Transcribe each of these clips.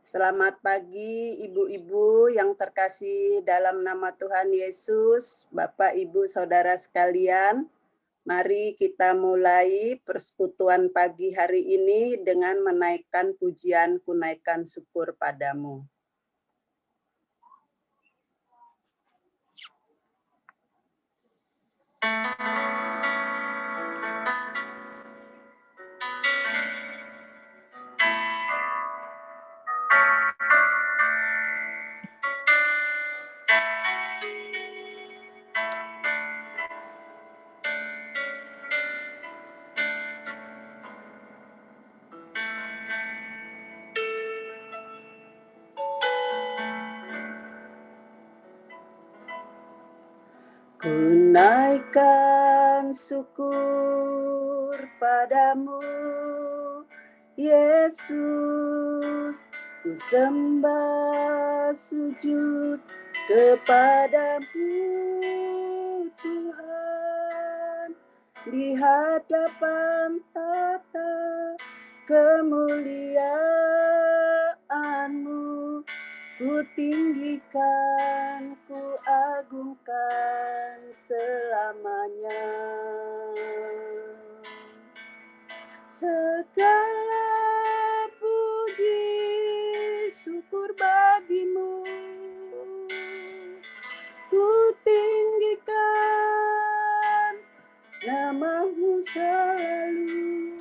Selamat pagi ibu-ibu yang terkasih dalam nama Tuhan Yesus, Bapak, Ibu, Saudara sekalian. Mari kita mulai persekutuan pagi hari ini dengan menaikkan pujian kunaikan syukur padamu. Kunaikan syukur padamu, Yesus. Ku sembah sujud kepadamu, Tuhan. Di hadapan tata kemuliaan-Mu, ku tinggikan, ku agungkan selamanya. Segala puji syukur bagimu, ku tinggikan nama-Mu selalu.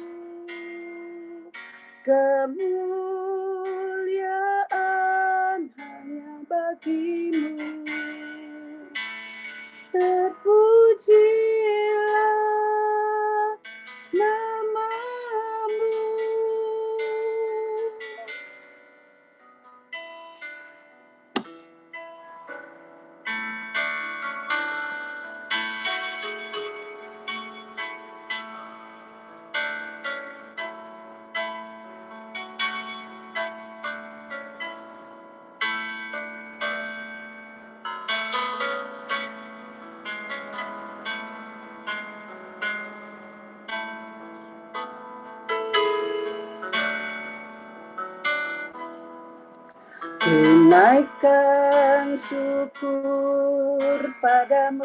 Kemuliaan hanya bagimu. Terpujilah nama-Mu. Kunaikan syukur padamu,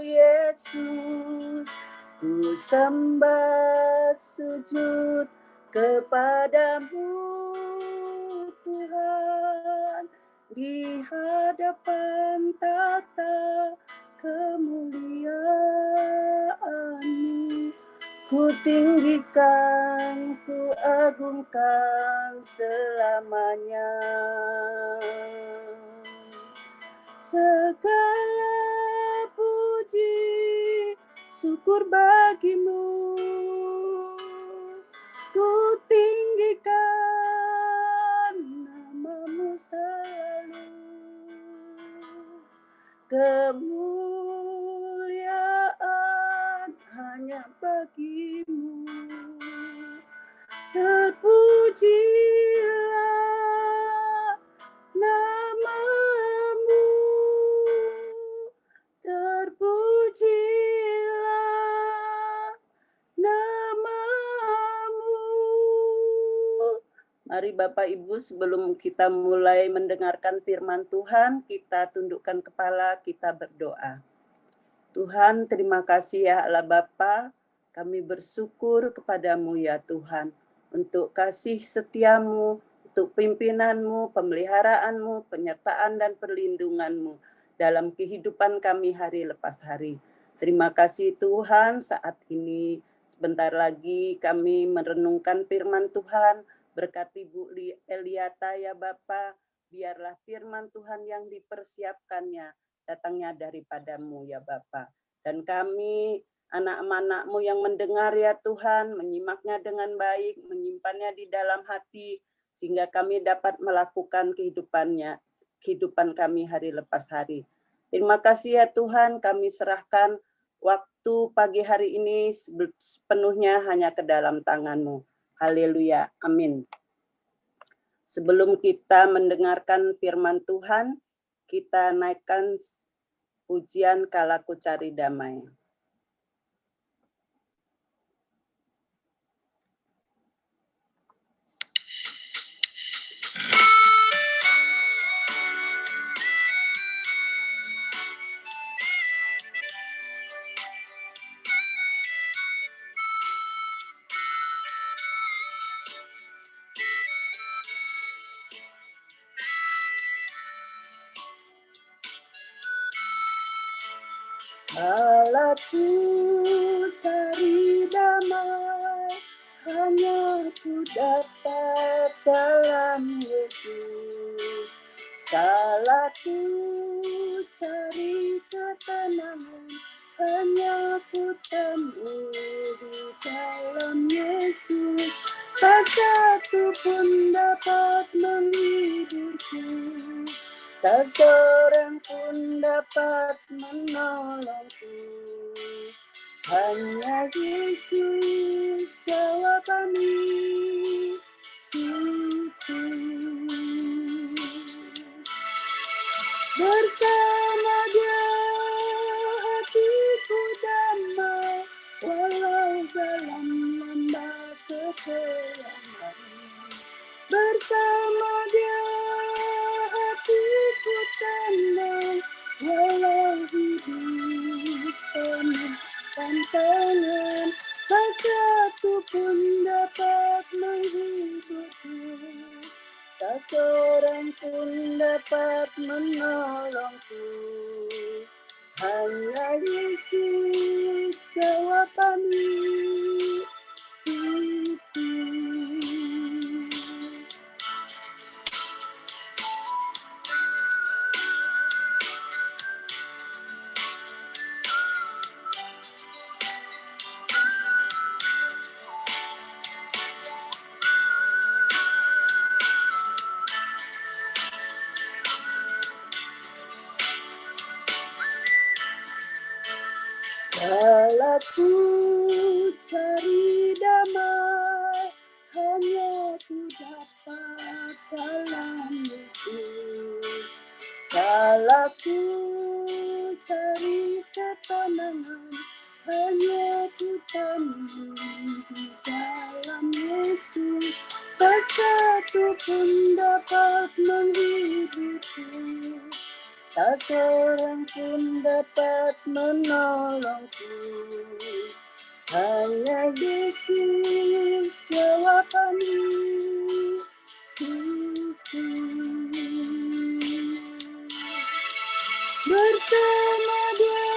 Yesus. Ku sembah sujud kepadamu, Tuhan. Di hadapan tata kemuliaan-Mu, ku tinggikan, ku agungkan selamanya. Segala puji syukur bagimu, ku tinggikan nama-Mu selalu. Kemuliaan hanya bagimu. Terpujilah nama-Mu. Terpujilah nama-Mu. Mari Bapak Ibu, sebelum kita mulai mendengarkan firman Tuhan, kita tundukkan kepala, kita berdoa. Tuhan, terima kasih ya Allah Bapa, kami bersyukur kepadamu ya Tuhan, untuk kasih setiamu, untuk pimpinanmu, pemeliharaanmu, penyertaan dan perlindunganmu dalam kehidupan kami hari lepas hari. Terima kasih Tuhan, saat ini sebentar lagi kami merenungkan firman Tuhan. Berkati Bu Eliata ya Bapa, biarlah firman Tuhan yang dipersiapkannya datangnya daripadamu ya Bapa. Dan kami anak-anak-Mu yang mendengar ya Tuhan, menyimaknya dengan baik, menyimpannya di dalam hati, sehingga kami dapat melakukan kehidupan kami hari lepas hari. Terima kasih ya Tuhan, kami serahkan waktu pagi hari ini sepenuhnya hanya ke dalam tangan-Mu. Haleluya, amin. Sebelum kita mendengarkan firman Tuhan, kita naikkan pujian Kala Ku Cari Damai. Kalaku cari damai, hanya ku dapat dalam Yesus. Kalaku cari ketenangan, hanya ku temui di dalam Yesus. Tak satu pun dapat menghiburku, tak seorang pun dapat menolongku. Hanya Yesus jawaban hidupku. Bersama Dia hatiku damai, walau dalam lembah kekelaman. Bersama Dia hatiku tenang, walau hidup penuh tantangan. Tak satu pun dapat menghiburku, tak seorang pun dapat menolongku. Hanya Yesus jawaban hidupku. Kalaku cari damai, hanya ku dapat dalam Yesus. Kalaku cari ketenangan, hanya ku temui di dalam Yesus. Tak satu pun dapat menghiburku, tak seorang pun dapat menolongku. Hanya Yesus jawaban hidupku. Bersama Dia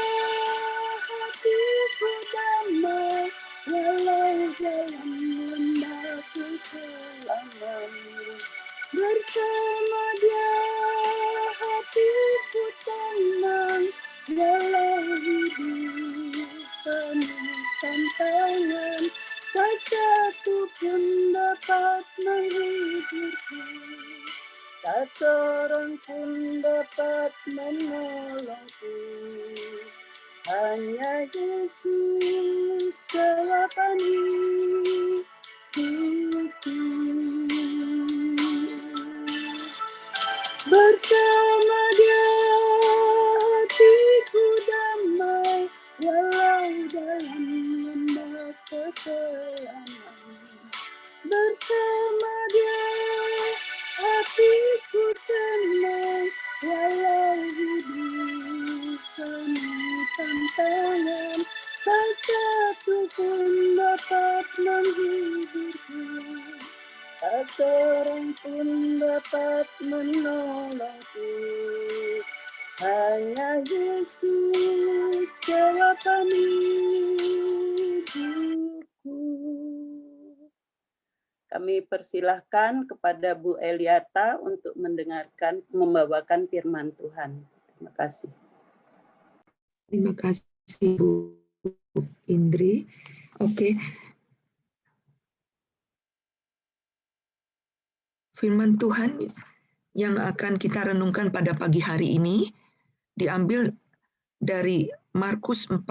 hatiku damai, walau dalam lembah kekelaman. Bersama Dia hatiku tenang, walau hidup penuh tantangan. Tak satu pun dapat menghiburku, tak seorang pun dapat menolongku. Hanya Yesus jawaban hidupku. Bersama Dia hatiku damai, walau dalam lembah kekelaman. Bersama Dia hatiku tenang, walau hidup penuh tantangan. Tak satu pun dapat menghiburku, tak seorang pun dapat menolongku. Hanya Yesus jawaban hidupku. Kami persilahkan kepada Bu Eliata untuk membawakan firman Tuhan. Terima kasih. Terima kasih Bu Indri. Oke. Firman Tuhan yang akan kita renungkan pada pagi hari ini diambil dari Markus 4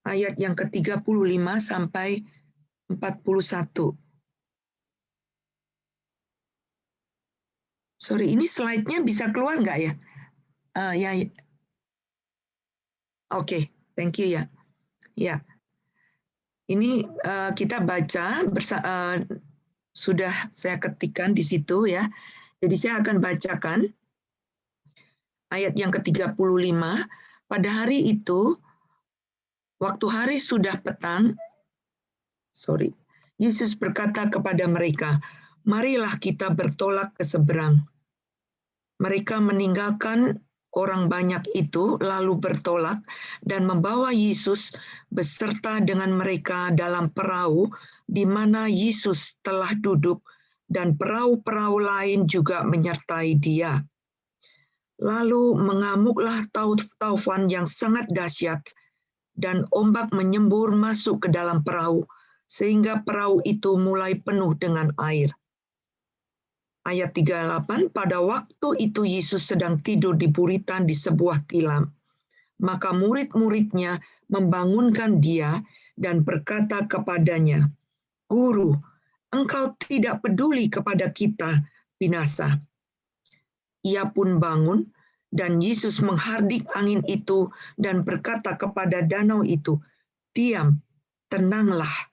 ayat yang ke-35 sampai 41. Sorry, ini slide-nya bisa keluar nggak ya? Ya. Oke, thank you ya. Ya. Ini kita baca sudah saya ketikkan di situ ya. Jadi saya akan bacakan ayat yang ke-35. Pada hari itu, waktu hari sudah petang, Yesus berkata kepada mereka, marilah kita bertolak ke seberang. Mereka meninggalkan orang banyak itu lalu bertolak dan membawa Yesus beserta dengan mereka dalam perahu di mana Yesus telah duduk, dan perahu-perahu lain juga menyertai Dia. Lalu mengamuklah taufan yang sangat dahsyat, dan ombak menyembur masuk ke dalam perahu, sehingga perahu itu mulai penuh dengan air. Ayat 38, pada waktu itu Yesus sedang tidur di buritan di sebuah tilam. Maka murid-muridnya membangunkan Dia dan berkata kepadanya, "Guru, Engkau tidak peduli kepada kita binasa." Ia pun bangun, dan Yesus menghardik angin itu dan berkata kepada danau itu, "Diam, tenanglah."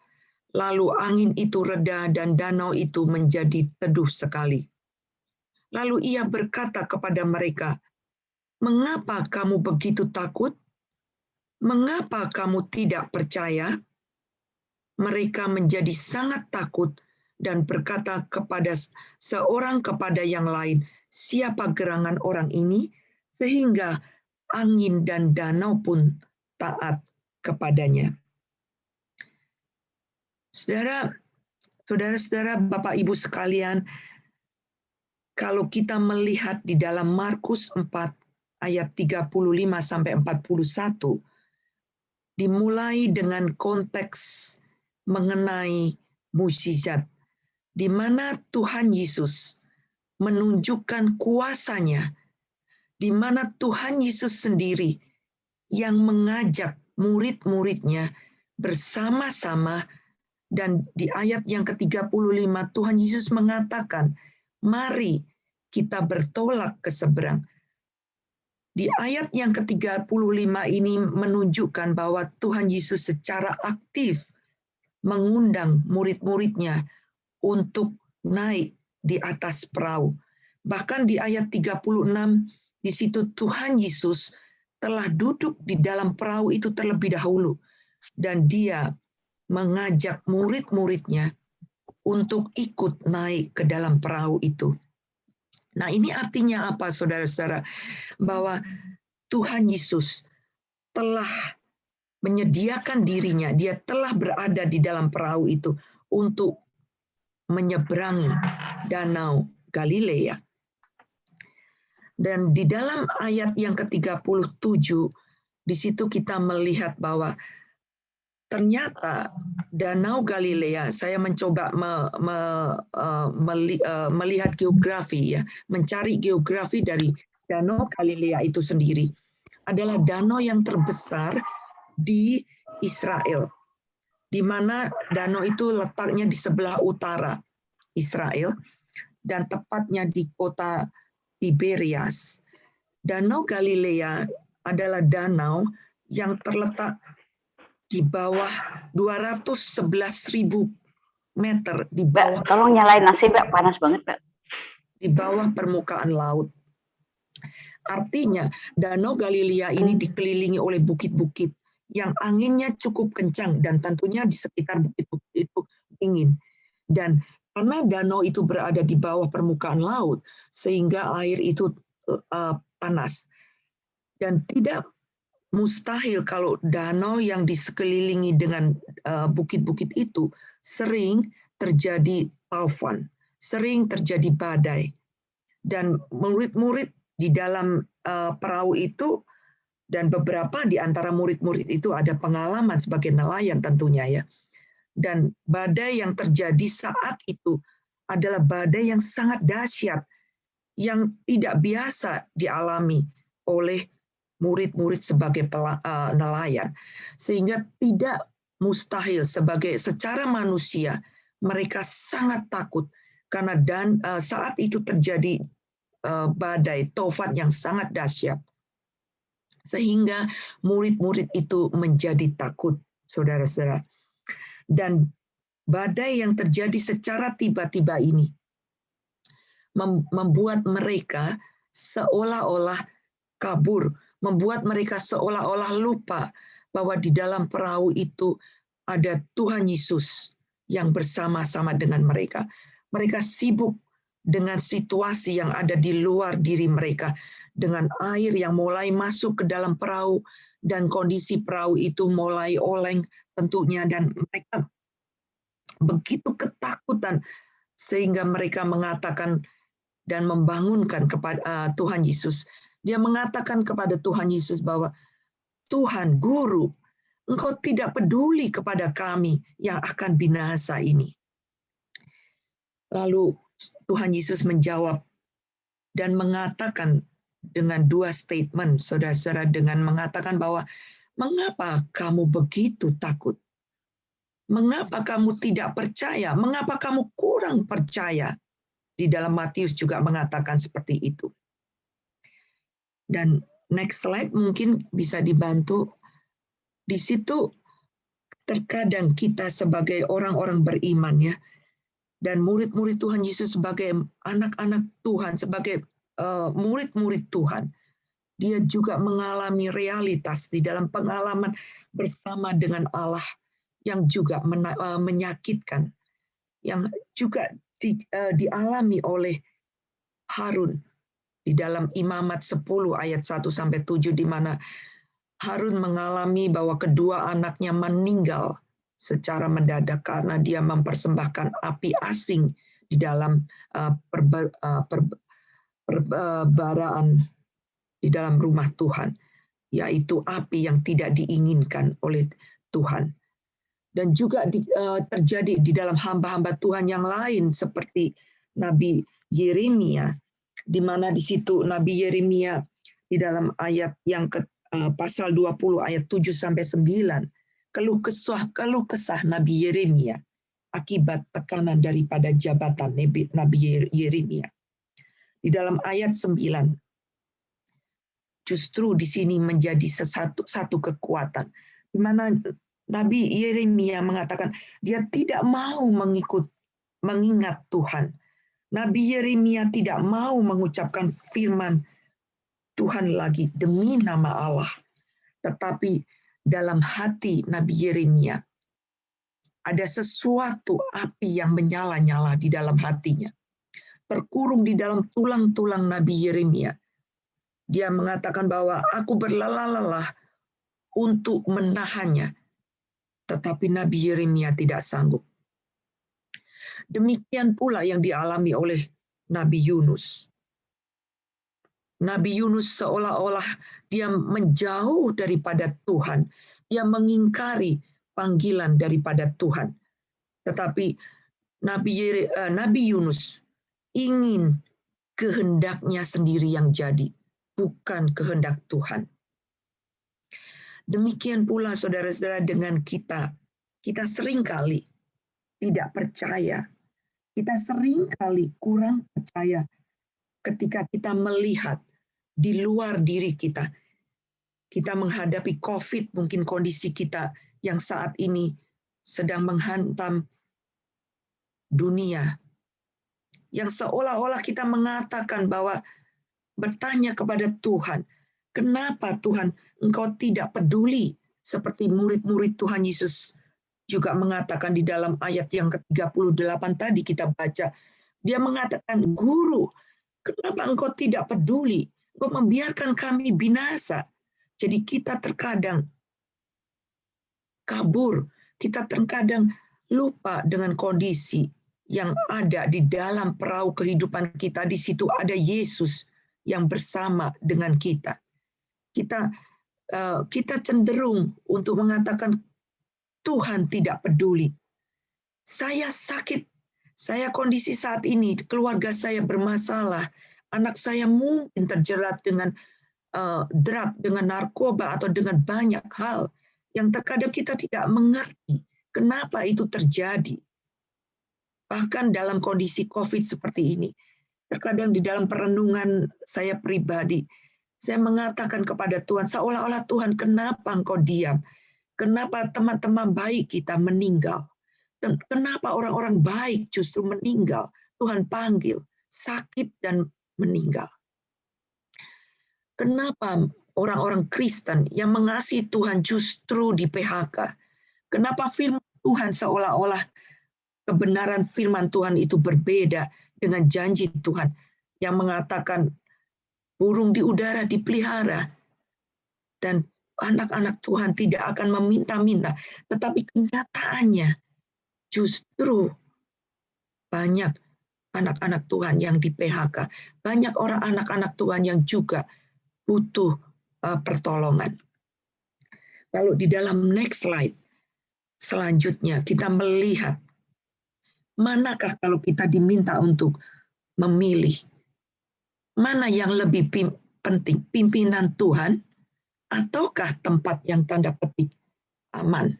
Lalu angin itu reda dan danau itu menjadi teduh sekali. Lalu ia berkata kepada mereka, "Mengapa kamu begitu takut? Mengapa kamu tidak percaya?" Mereka menjadi sangat takut dan berkata kepada seorang kepada yang lain, "Siapa gerangan orang ini sehingga angin dan danau pun taat kepadanya?" Saudara-saudara, Bapak Ibu sekalian, kalau kita melihat di dalam Markus 4 ayat 35 sampai 41, dimulai dengan konteks mengenai mukjizat, di mana Tuhan Yesus menunjukkan kuasa-Nya, di mana Tuhan Yesus sendiri yang mengajak murid-muridnya bersama-sama. Dan di ayat yang ke-35 Tuhan Yesus mengatakan, "Mari kita bertolak ke seberang." Di ayat yang ke-35 ini menunjukkan bahwa Tuhan Yesus secara aktif mengundang murid-muridnya untuk naik di atas perahu. Bahkan di ayat 36, di situ Tuhan Yesus telah duduk di dalam perahu itu terlebih dahulu, dan Dia mengajak murid-muridnya untuk ikut naik ke dalam perahu itu. Nah, ini artinya apa, saudara-saudara? Bahwa Tuhan Yesus telah menyediakan dirinya, Dia telah berada di dalam perahu itu untuk menyeberangi danau Galilea. Dan di dalam ayat yang ke-37, di situ kita melihat bahwa ternyata danau Galilea, saya mencoba melihat geografi, ya, mencari geografi dari danau Galilea itu sendiri. Adalah danau yang terbesar di Israel, di mana danau itu letaknya di sebelah utara Israel, dan tepatnya di kota Tiberias. Danau Galilea adalah danau yang terletak di bawah 211.000 meter di bawah. Mbak, tolong nyalain nasi, Mbak. Panas banget, Mbak. Di bawah permukaan laut. Artinya, Danau Galilea ini dikelilingi oleh bukit-bukit yang anginnya cukup kencang, dan tentunya di sekitar bukit-bukit itu dingin. Dan karena danau itu berada di bawah permukaan laut, sehingga air itu panas. Dan tidak mustahil kalau danau yang disekelilingi dengan bukit-bukit itu sering terjadi taufan, sering terjadi badai. Dan murid-murid di dalam perahu itu, dan beberapa di antara murid-murid itu ada pengalaman sebagai nelayan tentunya, ya. Dan badai yang terjadi saat itu adalah badai yang sangat dahsyat, yang tidak biasa dialami oleh murid-murid sebagai nelayan, sehingga tidak mustahil secara manusia mereka sangat takut karena saat itu terjadi badai taufan yang sangat dahsyat, sehingga murid-murid itu menjadi takut, saudara-saudara. Dan badai yang terjadi secara tiba-tiba ini membuat mereka seolah-olah kabur, membuat mereka seolah-olah lupa bahwa di dalam perahu itu ada Tuhan Yesus yang bersama-sama dengan mereka. Mereka sibuk dengan situasi yang ada di luar diri mereka, dengan air yang mulai masuk ke dalam perahu, dan kondisi perahu itu mulai oleng tentunya, dan mereka begitu ketakutan sehingga mereka mengatakan dan membangunkan kepada Tuhan Yesus. Dia mengatakan kepada Tuhan Yesus bahwa, Tuhan, Guru, Engkau tidak peduli kepada kami yang akan binasa ini. Lalu Tuhan Yesus menjawab dan mengatakan dengan dua statement, saudara-saudara, dengan mengatakan bahwa, mengapa kamu begitu takut? Mengapa kamu tidak percaya? Mengapa kamu kurang percaya? Di dalam Matius juga mengatakan seperti itu. Dan next slide mungkin bisa dibantu. Di situ terkadang kita sebagai orang-orang beriman ya, dan murid-murid Tuhan Yesus sebagai anak-anak Tuhan, sebagai murid-murid Tuhan, dia juga mengalami realitas di dalam pengalaman bersama dengan Allah yang juga menyakitkan, yang juga dialami oleh Harun di dalam Imamat 10 ayat 1-7, di mana Harun mengalami bahwa kedua anaknya meninggal secara mendadak karena dia mempersembahkan api asing di dalam perbaraan di dalam rumah Tuhan, yaitu api yang tidak diinginkan oleh Tuhan. Dan juga terjadi di dalam hamba-hamba Tuhan yang lain seperti Nabi Yeremia, di mana di situ Nabi Yeremia di dalam ayat yang pasal 20 ayat 7-9, keluh kesah Nabi Yeremia akibat tekanan daripada jabatan Nabi Yeremia. Di dalam ayat 9, justru di sini menjadi satu kekuatan, di mana Nabi Yeremia mengatakan dia tidak mau mengingat Tuhan. Nabi Yeremia tidak mau mengucapkan firman Tuhan lagi demi nama Allah. Tetapi dalam hati Nabi Yeremia ada sesuatu api yang menyala-nyala di dalam hatinya. Terkurung di dalam tulang-tulang Nabi Yeremia. Dia mengatakan bahwa aku berlelah-lelah untuk menahannya. Tetapi Nabi Yeremia tidak sanggup. Demikian pula yang dialami oleh Nabi Yunus. Nabi Yunus seolah-olah dia menjauh daripada Tuhan. Dia mengingkari panggilan daripada Tuhan. Tetapi Nabi Yunus ingin kehendaknya sendiri yang jadi, bukan kehendak Tuhan. Demikian pula saudara-saudara dengan kita. Kita seringkali tidak percaya. Kita seringkali kurang percaya ketika kita melihat di luar diri kita. Kita menghadapi COVID, mungkin kondisi kita yang saat ini sedang menghantam dunia. Yang seolah-olah kita mengatakan bahwa bertanya kepada Tuhan, kenapa Tuhan Engkau tidak peduli? Seperti murid-murid Tuhan Yesus juga mengatakan di dalam ayat yang ke-38 tadi kita baca. Dia mengatakan, Guru, kenapa Engkau tidak peduli? Engkau membiarkan kami binasa. Jadi kita terkadang kabur. Kita terkadang lupa dengan kondisi yang ada di dalam perahu kehidupan kita. Di situ ada Yesus yang bersama dengan kita. Kita cenderung untuk mengatakan Tuhan tidak peduli. Saya sakit, saya kondisi saat ini, keluarga saya bermasalah, anak saya mungkin terjerat dengan drug, dengan narkoba, atau dengan banyak hal yang terkadang kita tidak mengerti kenapa itu terjadi. Bahkan dalam kondisi COVID seperti ini, terkadang di dalam perenungan saya pribadi, saya mengatakan kepada Tuhan, seolah-olah Tuhan, kenapa Engkau diam? Kenapa teman-teman baik kita meninggal? Kenapa orang-orang baik justru meninggal? Tuhan panggil, sakit dan meninggal. Kenapa orang-orang Kristen yang mengasihi Tuhan justru di PHK? Kenapa firman Tuhan seolah-olah kebenaran firman Tuhan itu berbeda dengan janji Tuhan yang mengatakan burung di udara dipelihara, dan anak-anak Tuhan tidak akan meminta-minta, tetapi kenyataannya justru banyak anak-anak Tuhan yang di PHK, banyak orang anak-anak Tuhan yang juga butuh pertolongan. Lalu di dalam next slide, selanjutnya kita melihat manakah kalau kita diminta untuk memilih, mana yang lebih penting, pimpinan Tuhan ataukah tempat yang tanda petik aman.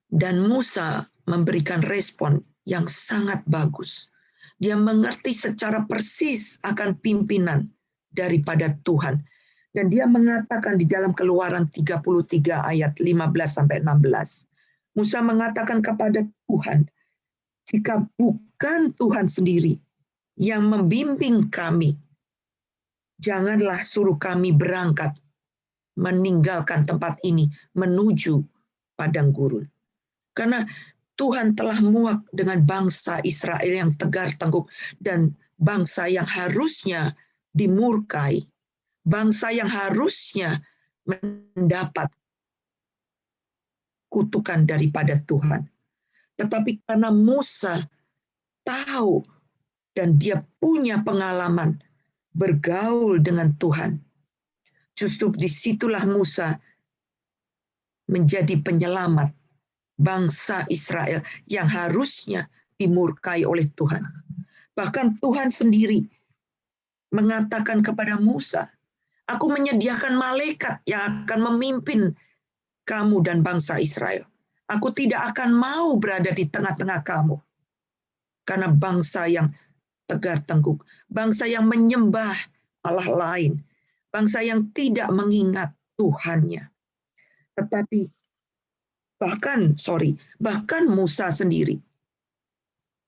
Dan Musa memberikan respon yang sangat bagus. Dia mengerti secara persis akan pimpinan daripada Tuhan. Dan dia mengatakan di dalam Keluaran 33 ayat 15-16. Musa mengatakan kepada Tuhan, jika bukan Tuhan sendiri yang membimbing kami, janganlah suruh kami berangkat meninggalkan tempat ini menuju padang gurun. Karena Tuhan telah muak dengan bangsa Israel yang tegar tengkuk dan bangsa yang harusnya dimurkai, bangsa yang harusnya mendapat kutukan daripada Tuhan. Tetapi karena Musa tahu dan dia punya pengalaman bergaul dengan Tuhan, justru disitulah Musa menjadi penyelamat bangsa Israel yang harusnya dimurkai oleh Tuhan. Bahkan Tuhan sendiri mengatakan kepada Musa, aku menyediakan malaikat yang akan memimpin kamu dan bangsa Israel. Aku tidak akan mau berada di tengah-tengah kamu. Karena bangsa yang tegar tengkuk, bangsa yang menyembah Allah lain, bangsa yang tidak mengingat Tuhannya. Tetapi bahkan Musa sendiri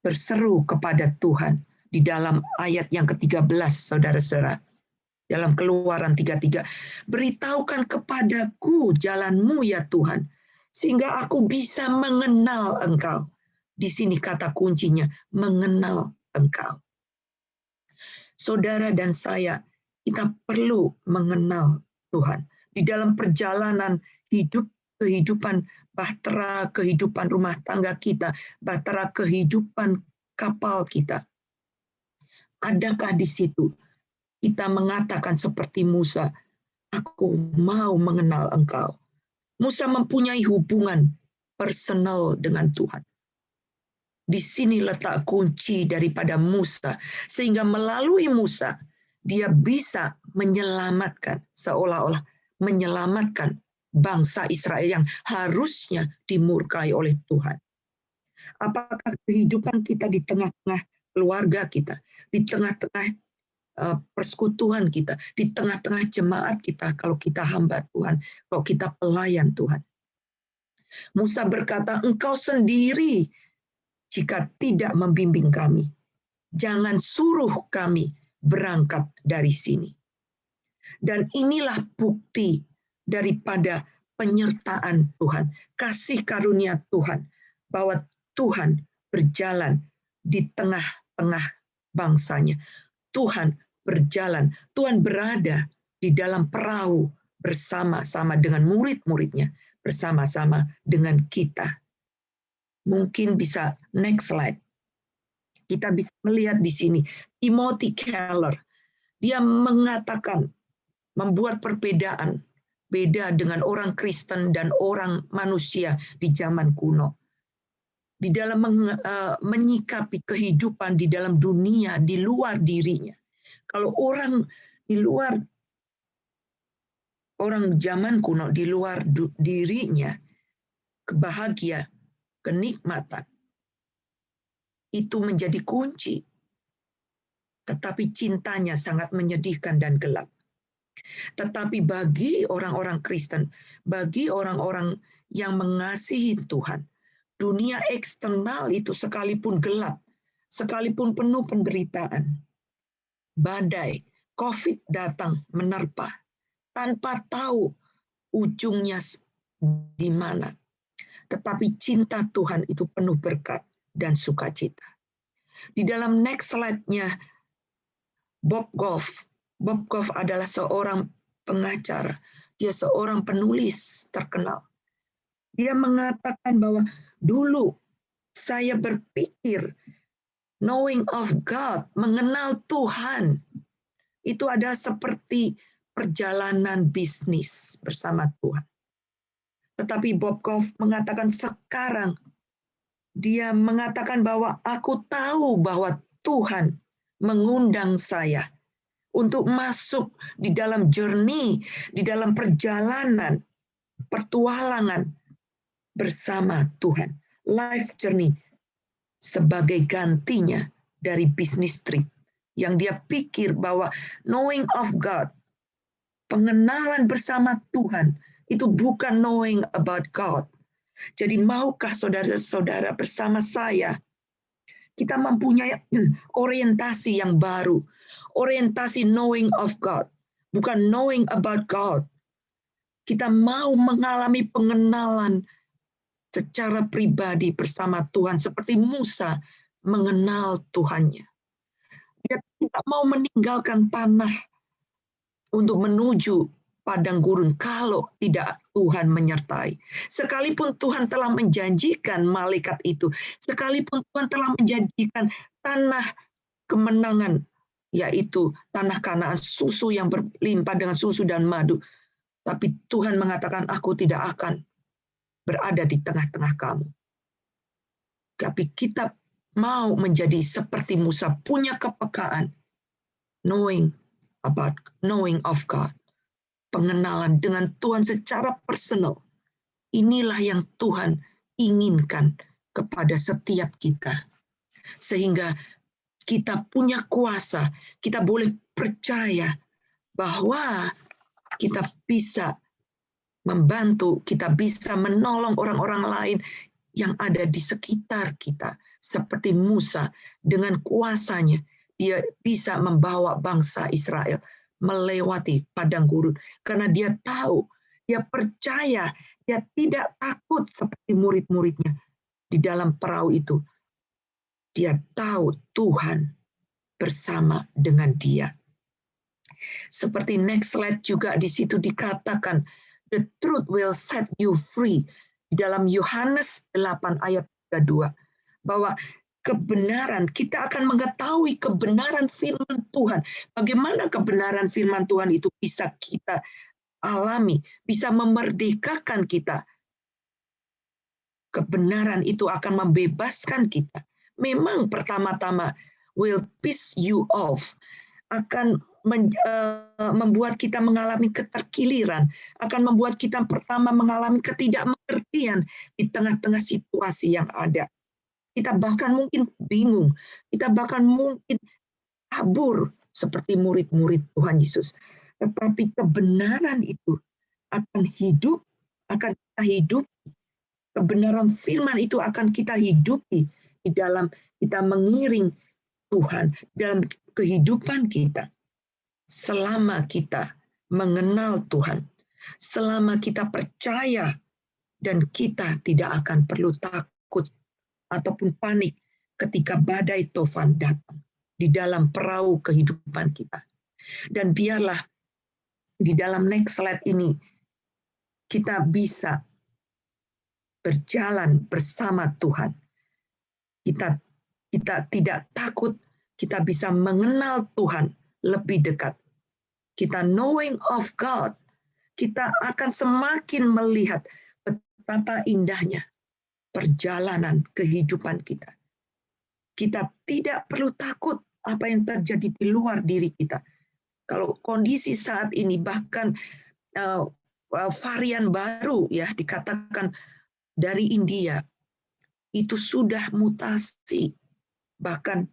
berseru kepada Tuhan di dalam ayat yang ke-13, saudara-saudara. Dalam Keluaran 33, beritahukan kepadaku jalanmu ya Tuhan, sehingga aku bisa mengenal Engkau. Di sini kata kuncinya, mengenal Engkau. Saudara dan saya, kita perlu mengenal Tuhan. Di dalam perjalanan kehidupan bahtera, kehidupan rumah tangga kita, bahtera kehidupan kapal kita. Adakah di situ kita mengatakan seperti Musa, aku mau mengenal Engkau. Musa mempunyai hubungan personal dengan Tuhan. Di sini letak kunci daripada Musa, sehingga melalui Musa, dia bisa menyelamatkan, seolah-olah menyelamatkan bangsa Israel yang harusnya dimurkai oleh Tuhan. Apakah kehidupan kita di tengah-tengah keluarga kita, di tengah-tengah persekutuan kita, di tengah-tengah jemaat kita, kalau kita hamba Tuhan, kalau kita pelayan Tuhan. Musa berkata, engkau sendiri jika tidak membimbing kami, jangan suruh kami berangkat dari sini. Dan inilah bukti daripada penyertaan Tuhan, kasih karunia Tuhan, bahwa Tuhan berjalan di tengah-tengah bangsanya. Tuhan berjalan, Tuhan berada di dalam perahu bersama-sama dengan murid-muridnya, bersama-sama dengan kita. Mungkin bisa next slide. Kita bisa melihat di sini Timothy Keller. Dia mengatakan, membuat perbedaan, beda dengan orang Kristen dan orang manusia di zaman kuno. Di dalam menyikapi kehidupan di dalam dunia, di luar dirinya. Kalau orang di luar, orang zaman kuno di luar dirinya, kebahagiaan, kenikmatan, itu menjadi kunci. Tetapi cintanya sangat menyedihkan dan gelap. Tetapi bagi orang-orang Kristen, bagi orang-orang yang mengasihi Tuhan, dunia eksternal itu sekalipun gelap, sekalipun penuh penderitaan, badai, COVID datang menerpa, tanpa tahu ujungnya di mana. Tetapi cinta Tuhan itu penuh berkat dan sukacita. Di dalam next slide-nya, Bob Goff. Bob Goff adalah seorang pengacara. Dia seorang penulis terkenal. Dia mengatakan bahwa dulu saya berpikir knowing of God, mengenal Tuhan, itu adalah seperti perjalanan bisnis bersama Tuhan. Tetapi Bob Goff mengatakan sekarang, dia mengatakan bahwa aku tahu bahwa Tuhan mengundang saya untuk masuk di dalam journey, di dalam perjalanan, petualangan bersama Tuhan. Life journey sebagai gantinya dari bisnis trip. Yang dia pikir bahwa knowing of God, pengenalan bersama Tuhan, itu bukan knowing about God. Jadi maukah saudara-saudara bersama saya, kita mempunyai orientasi yang baru. Orientasi knowing of God, bukan knowing about God. Kita mau mengalami pengenalan secara pribadi bersama Tuhan, seperti Musa mengenal Tuhannya. Dia tidak mau meninggalkan tanah untuk menuju padang gurun kalau tidak Tuhan menyertai. Sekalipun Tuhan telah menjanjikan malaikat itu, sekalipun Tuhan telah menjanjikan tanah kemenangan, yaitu tanah Kanaan, susu yang berlimpah dengan susu dan madu. Tapi Tuhan mengatakan, aku tidak akan berada di tengah-tengah kamu. Tapi kita mau menjadi seperti Musa, punya kepekaan, knowing of God, pengenalan dengan Tuhan secara personal. Inilah yang Tuhan inginkan kepada setiap kita. Sehingga kita punya kuasa, kita boleh percaya bahwa kita bisa membantu, kita bisa menolong orang-orang lain yang ada di sekitar kita. Seperti Musa, dengan kuasanya, dia bisa membawa bangsa Israel melewati padang gurun. Karena dia tahu, dia percaya, dia tidak takut seperti murid-muridnya di dalam perahu itu. Dia tahu Tuhan bersama dengan dia. Seperti next slide juga di situ dikatakan, the truth will set you free. Di dalam Yohanes 8 ayat 32. Bahwa kebenaran, kita akan mengetahui kebenaran firman Tuhan. Bagaimana kebenaran firman Tuhan itu bisa kita alami, bisa memerdekakan kita. Kebenaran itu akan membebaskan kita. Memang pertama-tama will piss you off, akan membuat kita mengalami keterkiliran, akan membuat kita pertama mengalami ketidakmengertian di tengah-tengah situasi yang ada. Kita bahkan mungkin bingung, kita bahkan mungkin kabur seperti murid-murid Tuhan Yesus. Tetapi kebenaran itu akan hidup, akan kita hidupi. Kebenaran firman itu akan kita hidupi di dalam kita mengiring Tuhan dalam kehidupan kita. Selama kita mengenal Tuhan, selama kita percaya dan kita tidak akan perlu takut ataupun panik ketika badai tofan datang di dalam perahu kehidupan kita. Dan biarlah di dalam next slide ini kita bisa berjalan bersama Tuhan. Kita tidak takut, kita bisa mengenal Tuhan lebih dekat. Kita knowing of God, kita akan semakin melihat betapa indahnya perjalanan kehidupan kita. Kita tidak perlu takut apa yang terjadi di luar diri kita. Kalau kondisi saat ini bahkan varian baru ya dikatakan dari India itu sudah mutasi, bahkan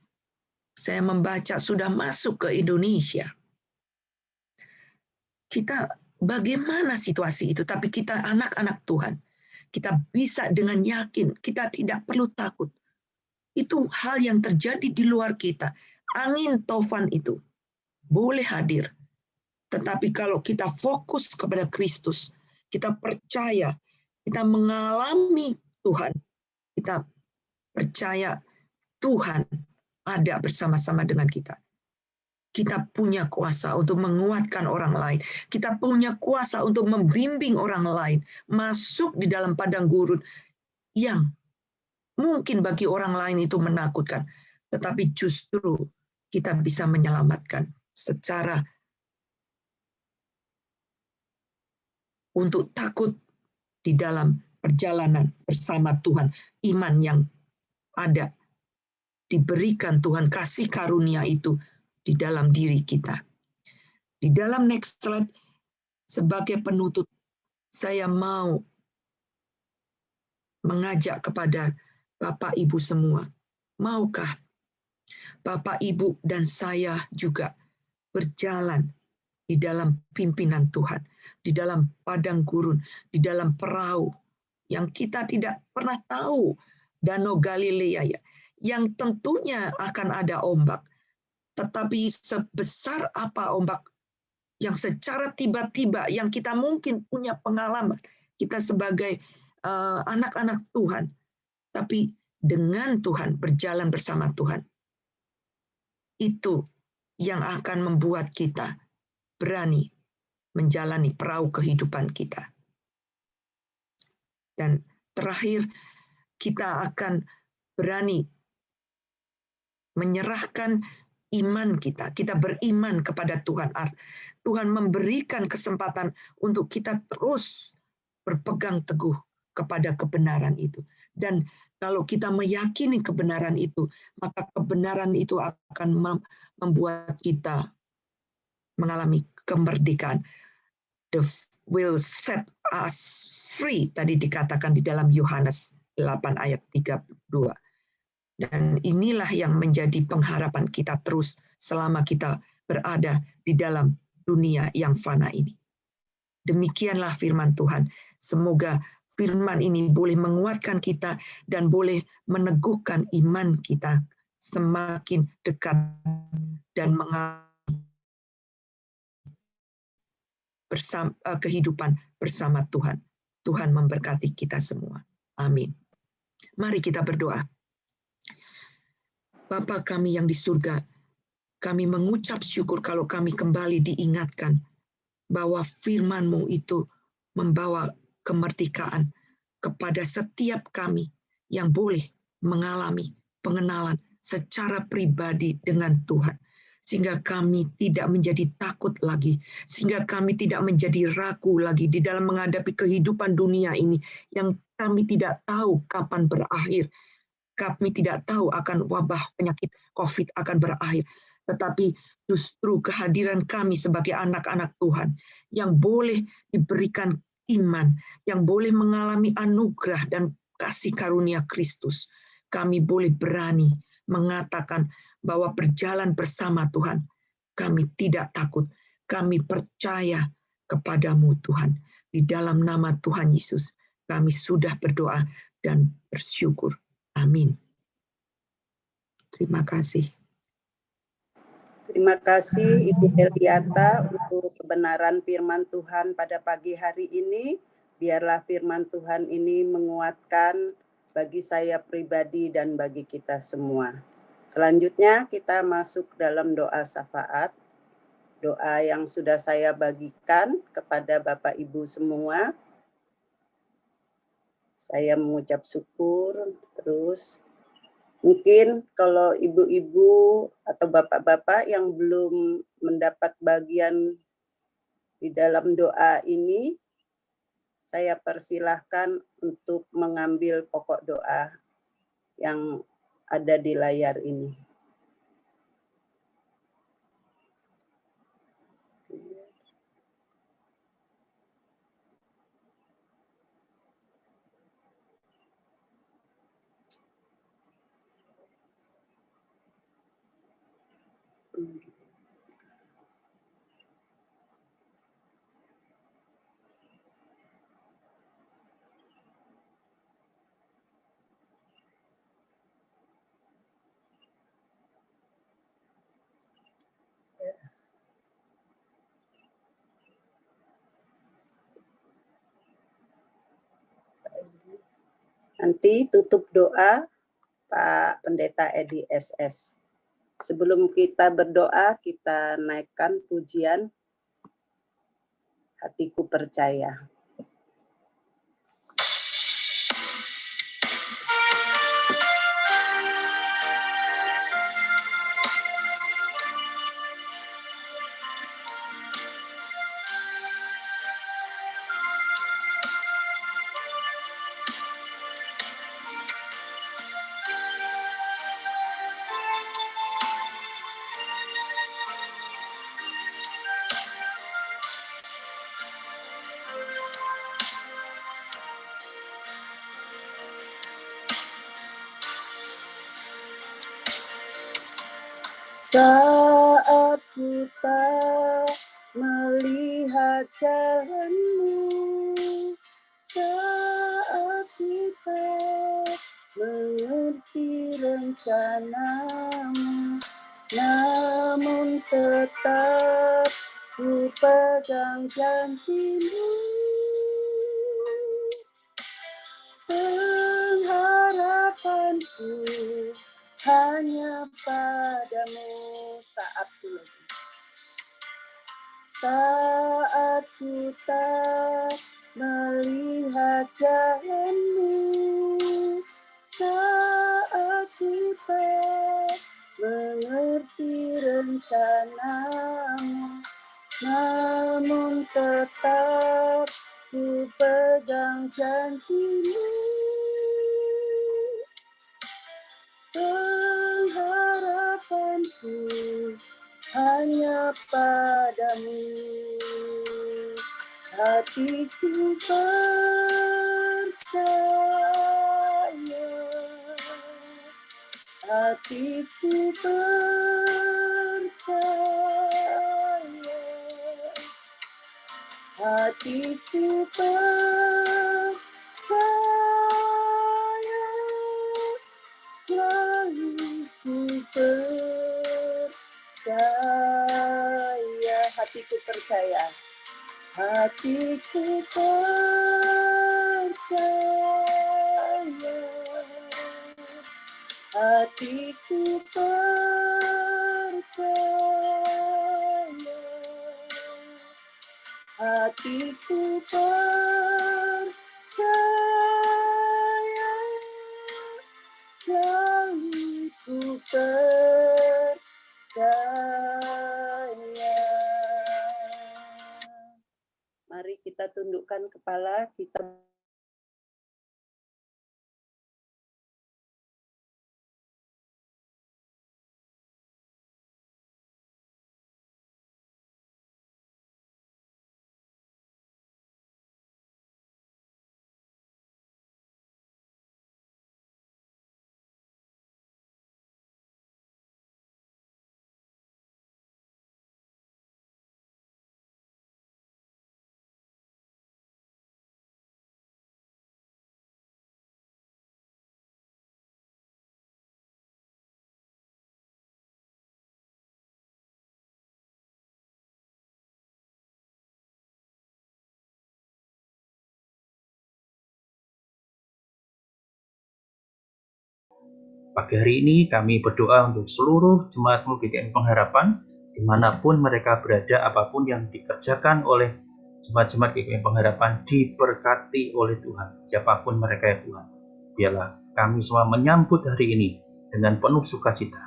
saya membaca sudah masuk ke Indonesia. Kita bagaimana situasi itu? Tapi kita anak-anak Tuhan, kita bisa dengan yakin, kita tidak perlu takut. Itu hal yang terjadi di luar kita. Angin tofan itu boleh hadir. Tetapi kalau kita fokus kepada Kristus, kita percaya, kita mengalami Tuhan, kita percaya Tuhan ada bersama-sama dengan kita. Kita punya kuasa untuk menguatkan orang lain. Kita punya kuasa untuk membimbing orang lain masuk di dalam padang gurun yang mungkin bagi orang lain itu menakutkan. Tetapi justru kita bisa menyelamatkan secara untuk takut di dalam perjalanan bersama Tuhan. Iman yang ada diberikan Tuhan, kasih karunia itu di dalam diri kita. Di dalam next slide, sebagai penutup, saya mau mengajak kepada Bapak Ibu semua, maukah Bapak Ibu dan saya juga berjalan di dalam pimpinan Tuhan, di dalam padang gurun, di dalam perahu yang kita tidak pernah tahu, Danau Galilea ya, yang tentunya akan ada ombak. Tetapi sebesar apa ombak yang secara tiba-tiba, yang kita mungkin punya pengalaman, kita sebagai anak-anak Tuhan, tapi dengan Tuhan, berjalan bersama Tuhan, itu yang akan membuat kita berani menjalani perahu kehidupan kita. Dan terakhir, kita akan berani menyerahkan iman kita. Kita beriman kepada Tuhan. Tuhan memberikan kesempatan untuk kita terus berpegang teguh kepada kebenaran itu. Dan kalau kita meyakini kebenaran itu, maka kebenaran itu akan membuat kita mengalami kemerdekaan. The will set us free, tadi dikatakan di dalam Yohanes 8 ayat 32. Dan inilah yang menjadi pengharapan kita terus selama kita berada di dalam dunia yang fana ini. Demikianlah firman Tuhan. Semoga firman ini boleh menguatkan kita dan boleh meneguhkan iman kita semakin dekat dan kehidupan bersama Tuhan. Tuhan memberkati kita semua. Amin. Mari kita berdoa. Bapa kami yang di surga, kami mengucap syukur kalau kami kembali diingatkan bahwa firman-Mu itu membawa kemerdekaan kepada setiap kami yang boleh mengalami pengenalan secara pribadi dengan Tuhan. Sehingga kami tidak menjadi takut lagi, sehingga kami tidak menjadi ragu lagi di dalam menghadapi kehidupan dunia ini yang kami tidak tahu kapan berakhir. Kami tidak tahu akan wabah penyakit COVID akan berakhir. Tetapi justru kehadiran kami sebagai anak-anak Tuhan yang boleh diberikan iman, yang boleh mengalami anugerah dan kasih karunia Kristus. Kami boleh berani mengatakan bahwa berjalan bersama Tuhan, kami tidak takut. Kami percaya kepadamu Tuhan. Di dalam nama Tuhan Yesus, kami sudah berdoa dan bersyukur. Amin. Terima kasih. Terima kasih Ibu Eliata untuk kebenaran firman Tuhan pada pagi hari ini. Biarlah firman Tuhan ini menguatkan bagi saya pribadi dan bagi kita semua. Selanjutnya kita masuk dalam doa syafaat. Doa yang sudah saya bagikan kepada Bapak Ibu semua. Saya mengucap syukur terus. Mungkin kalau ibu-ibu atau bapak-bapak yang belum mendapat bagian di dalam doa ini, saya persilahkan untuk mengambil pokok doa yang ada di layar ini. Nanti tutup doa Pak Pendeta Edi SS. Sebelum kita berdoa, kita naikkan pujian Hatiku Percaya. Saat ku tak melihat jalanmu, saat ku tak mengerti rencanamu, namun tetap ku pegang janjimu. Pengharapanku hanya padamu. Saat ku tak melihat jalanmu, saat ku tak mengerti rencanamu, namun tetap ku pegang janjimu. Pengharapanku hanya padamu. Hatiku percaya, hatiku percaya, hatiku percaya, selalu ku percaya. Hatiku percaya, hatiku percaya, hatiku percaya, hatiku percaya, selalu ku percaya. Mari kita tundukkan kepala, kita Pagi hari ini kami berdoa untuk seluruh jemaat-Mu GKM Pengharapan, dimanapun mereka berada, apapun yang dikerjakan oleh jemaat-jemaat GKM Pengharapan diberkati oleh Tuhan, siapapun mereka ya Tuhan. Biarlah kami semua menyambut hari ini dengan penuh sukacita,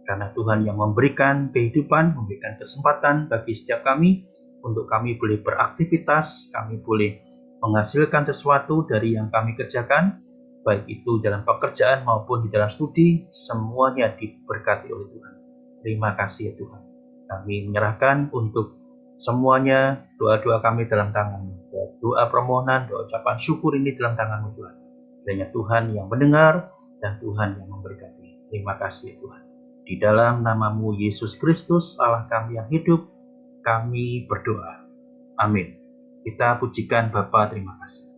karena Tuhan yang memberikan kehidupan, memberikan kesempatan bagi setiap kami, untuk kami boleh beraktivitas, kami boleh menghasilkan sesuatu dari yang kami kerjakan, baik itu dalam pekerjaan maupun di dalam studi, semuanya diberkati oleh Tuhan. Terima kasih ya Tuhan. Kami menyerahkan untuk semuanya doa-doa kami dalam tangan-Mu. Doa permohonan, doa ucapan syukur ini dalam tangan-Mu Tuhan. Kiranya Tuhan yang mendengar dan Tuhan yang memberkati. Terima kasih ya Tuhan. Di dalam nama-Mu Yesus Kristus, Allah kami yang hidup, kami berdoa. Amin. Kita pujikan Bapa, terima kasih.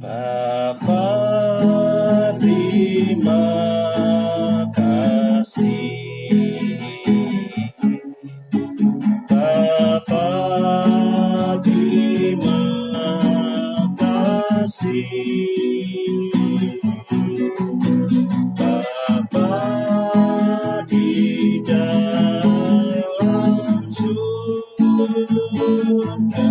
Bapa, terima kasih. Bapa, terima kasih. Bapa, Tuhan.